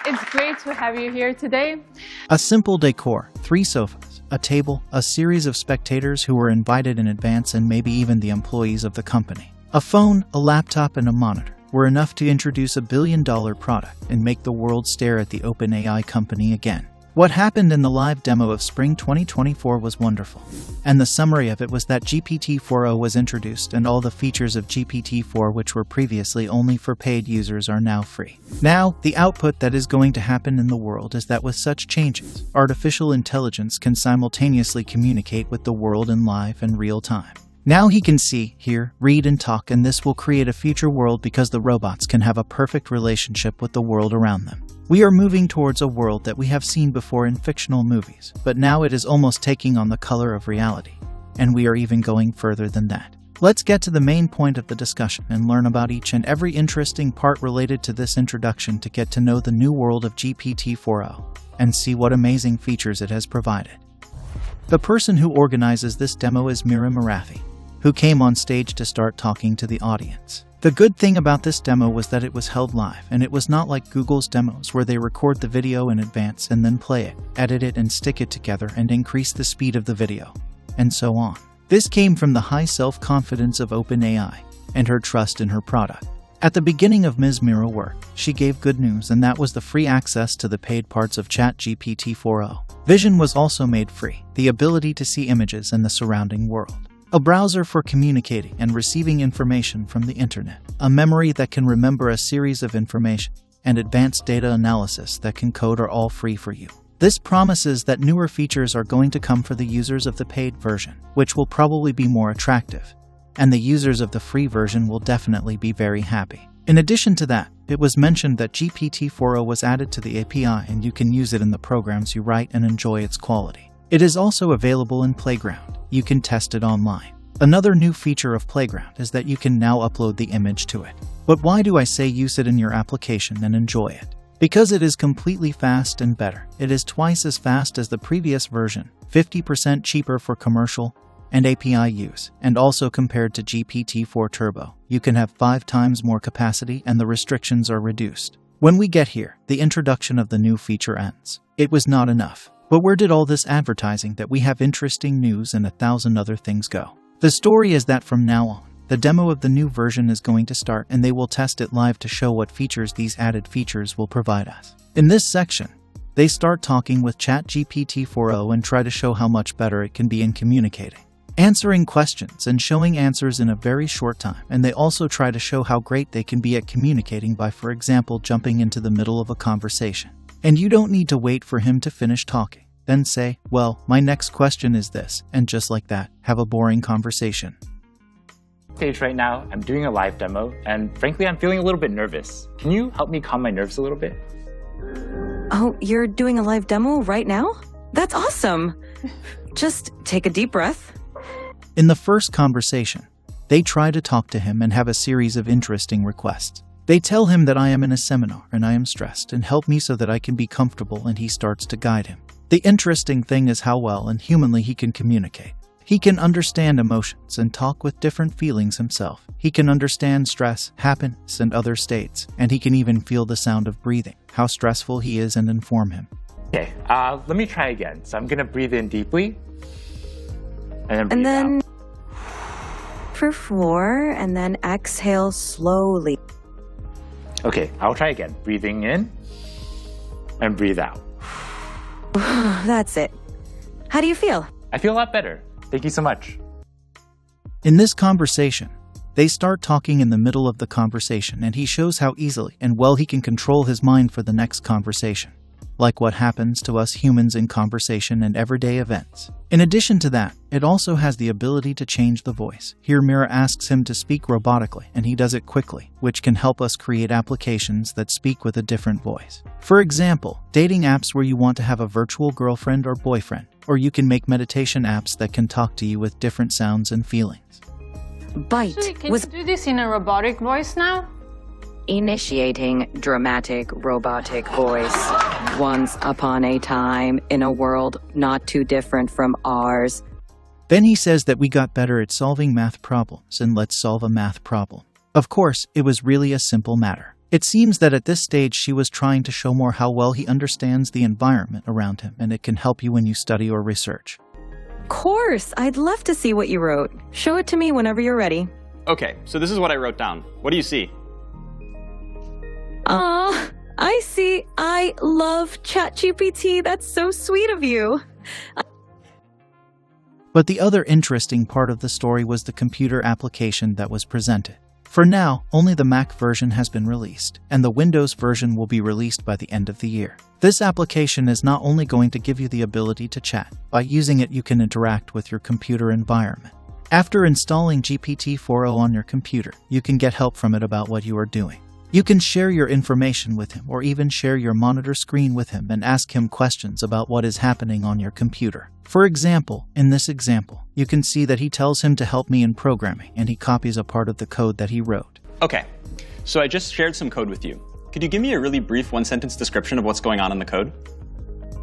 It's great to have you here today. A simple decor, 3 sofas, a table, a series of spectators who were invited in advance and maybe even the employees of the company. A phone, a laptop, and a monitor were enough to introduce a billion-dollar product and make the world stare at the OpenAI company again. What happened in the live demo of spring 2024 was wonderful. And the summary of it was that GPT-4o was introduced and all the features of GPT-4, which were previously only for paid users, are now free. Now, the output that is going to happen in the world is that with such changes, artificial intelligence can simultaneously communicate with the world in live and real time. Now he can see, hear, read, and talk, and this will create a future world because the robots can have a perfect relationship with the world around them. We are moving towards a world that we have seen before in fictional movies, but now it is almost taking on the color of reality. And we are even going further than that. Let's get to the main point of the discussion and learn about each and every interesting part related to this introduction to get to know the new world of GPT-4o and see what amazing features it has provided. The person who organizes this demo is Mira Marathi, who came on stage to start talking to the audience. The good thing about this demo was that it was held live, and it was not like Google's demos where they record the video in advance and then play it, edit it, and stick it together and increase the speed of the video, and so on. This came from the high self-confidence of OpenAI and her trust in her product. At the beginning of Ms. Mira's work, she gave good news, and that was the free access to the paid parts of ChatGPT-4o. Vision was also made free, the ability to see images and the surrounding world. A browser for communicating and receiving information from the internet, a memory that can remember a series of information, and advanced data analysis that can code are all free for you. This promises that newer features are going to come for the users of the paid version, which will probably be more attractive, and the users of the free version will definitely be very happy. In addition to that, it was mentioned that GPT-4o was added to the API and you can use it in the programs you write and enjoy its quality. It is also available in Playground. You can test it online. Another new feature of Playground is that you can now upload the image to it. But why do I say use it in your application and enjoy it? Because it is completely fast and better. It is twice as fast as the previous version, 50% cheaper for commercial and API use, and also compared to GPT-4 Turbo, you can have 5 times more capacity and the restrictions are reduced. When we get here, the introduction of the new feature ends. It was not enough. But where did all this advertising that we have interesting news and 1,000 other things go? The story is that from now on, the demo of the new version is going to start and they will test it live to show what features these added features will provide us. In this section, they start talking with ChatGPT-4o and try to show how much better it can be in communicating, answering questions and showing answers in a very short time, and they also try to show how great they can be at communicating by, for example, jumping into the middle of a conversation. And you don't need to wait for him to finish talking, then say, well, my next question is this, and just like that, have a boring conversation. Stage right now, I'm doing a live demo, and frankly, I'm feeling a little bit nervous. Can you help me calm my nerves a little bit? Oh, you're doing a live demo right now? That's awesome! Just take a deep breath. In the first conversation, they try to talk to him and have a series of interesting requests. They tell him that I am in a seminar and I am stressed and help me so that I can be comfortable, and he starts to guide him. The interesting thing is how well and humanly he can communicate. He can understand emotions and talk with different feelings himself. He can understand stress, happiness, and other states, and he can even feel the sound of breathing, how stressful he is, and inform him. Okay, let me try again. So I'm going to breathe in deeply and then breathe out. For 4, and then exhale slowly. Okay, I'll try again. Breathing in and breathe out. That's it. How do you feel? I feel a lot better. Thank you so much. In this conversation, they start talking in the middle of the conversation, and he shows how easily and well he can control his mind for the next conversation, like what happens to us humans in conversation and everyday events. In addition to that, it also has the ability to change the voice. Here Mira asks him to speak robotically, and he does it quickly, which can help us create applications that speak with a different voice. For example, dating apps where you want to have a virtual girlfriend or boyfriend, or you can make meditation apps that can talk to you with different sounds and feelings. Bite. Actually, can you do this in a robotic voice now? Initiating dramatic robotic voice. Once upon a time, in a world not too different from ours. Then he says that we got better at solving math problems, and let's solve a math problem. Of course, it was really a simple matter. It seems that at this stage she was trying to show more how well he understands the environment around him, and it can help you when you study or research. Of course, I'd love to see what you wrote. Show it to me whenever you're ready. Okay, so this is what I wrote down. What do you see? I see. I love ChatGPT. That's so sweet of you. But the other interesting part of the story was the computer application that was presented. For now, only the Mac version has been released, and the Windows version will be released by the end of the year. This application is not only going to give you the ability to chat. By using it, you can interact with your computer environment. After installing GPT-4o on your computer, you can get help from it about what you are doing. You can share your information with him, or even share your monitor screen with him and ask him questions about what is happening on your computer. For example, in this example, you can see that he tells him to help me in programming, and he copies a part of the code that he wrote. Okay, so I just shared some code with you. Could you give me a really brief one-sentence description of what's going on in the code?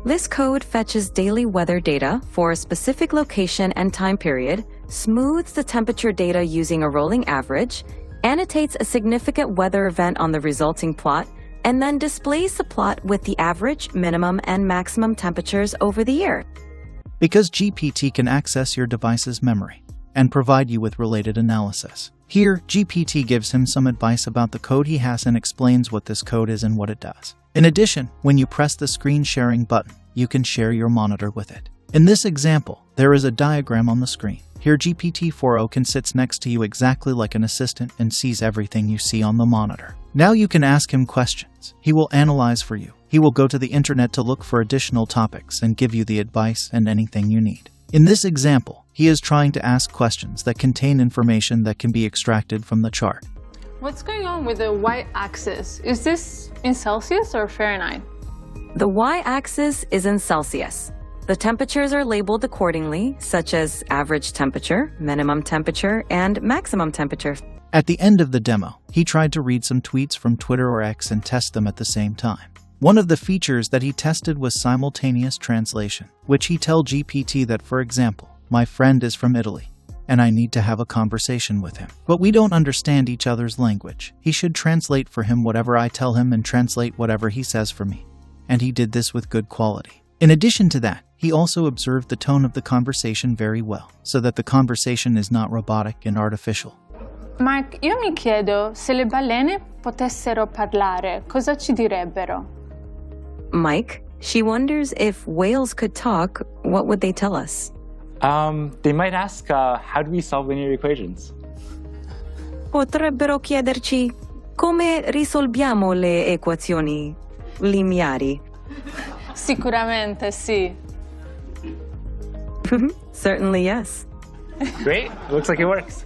This code fetches daily weather data for a specific location and time period, smooths the temperature data using a rolling average, annotates a significant weather event on the resulting plot, and then displays the plot with the average, minimum, and maximum temperatures over the year. Because GPT can access your device's memory and provide you with related analysis. Here, GPT gives him some advice about the code he has and explains what this code is and what it does. In addition, when you press the screen sharing button, you can share your monitor with it. In this example, there is a diagram on the screen. Here, GPT-4o can sit next to you exactly like an assistant and sees everything you see on the monitor. Now you can ask him questions. He will analyze for you. He will go to the internet to look for additional topics and give you the advice and anything you need. In this example, he is trying to ask questions that contain information that can be extracted from the chart. What's going on with the y-axis? Is this in Celsius or Fahrenheit? The y-axis is in Celsius. The temperatures are labeled accordingly, such as average temperature, minimum temperature, and maximum temperature. At the end of the demo, he tried to read some tweets from Twitter or X and test them at the same time. One of the features that he tested was simultaneous translation, which he told GPT that, for example, my friend is from Italy, and I need to have a conversation with him. But we don't understand each other's language. He should translate for him whatever I tell him and translate whatever he says for me. And he did this with good quality. In addition to that, he also observed the tone of the conversation very well, so that the conversation is not robotic and artificial. Mark, io mi chiedo, se le balene potessero parlare, cosa ci direbbero? Mike, she wonders if whales could talk, what would they tell us? They might ask, how do we solve linear equations? Potrebbero chiederci come risolviamo le equazioni lineari. Sicuramente sì. Certainly yes. Great, looks like it works.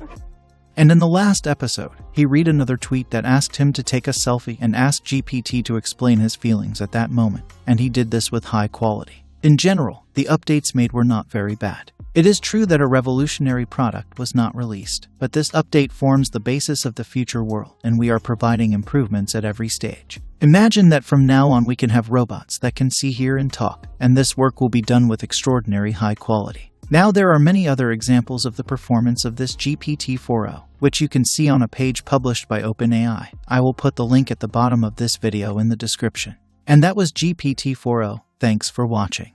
And in the last episode, he read another tweet that asked him to take a selfie and asked GPT to explain his feelings at that moment, and he did this with high quality. In general, the updates made were not very bad. It is true that a revolutionary product was not released, but this update forms the basis of the future world, and we are providing improvements at every stage. Imagine that from now on we can have robots that can see, hear, and talk, and this work will be done with extraordinary high quality. Now there are many other examples of the performance of this GPT-4o, which you can see on a page published by OpenAI. I will put the link at the bottom of this video in the description. And that was GPT-4o. Thanks for watching.